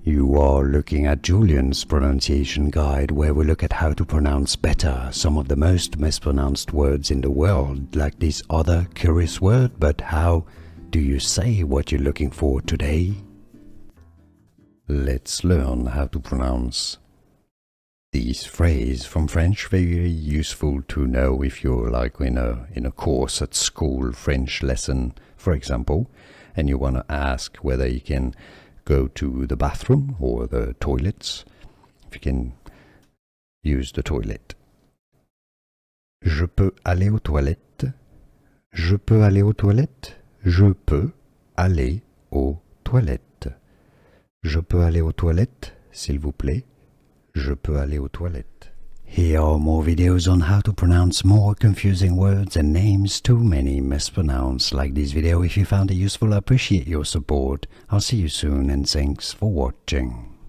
You are looking at Julian's pronunciation guide, where we look at how to pronounce better some of the most mispronounced words in the world, like this other curious word. But how do you say what you're looking for today? Let's learn how to pronounce this phrase from French. Very useful to know if you're like in a course at school, French lesson, for example, and you want to ask whether you can go to the bathroom or the toilets. If you can use the toilet. Je peux aller aux toilettes. Je peux aller aux toilettes. Je peux aller aux toilettes. Je peux aller aux toilettes, s'il vous plaît. Je peux aller aux toilettes. Here are more videos on how to pronounce more confusing words and names too many mispronounced. Like this video if you found it useful. I appreciate your support. I'll see you soon and thanks for watching.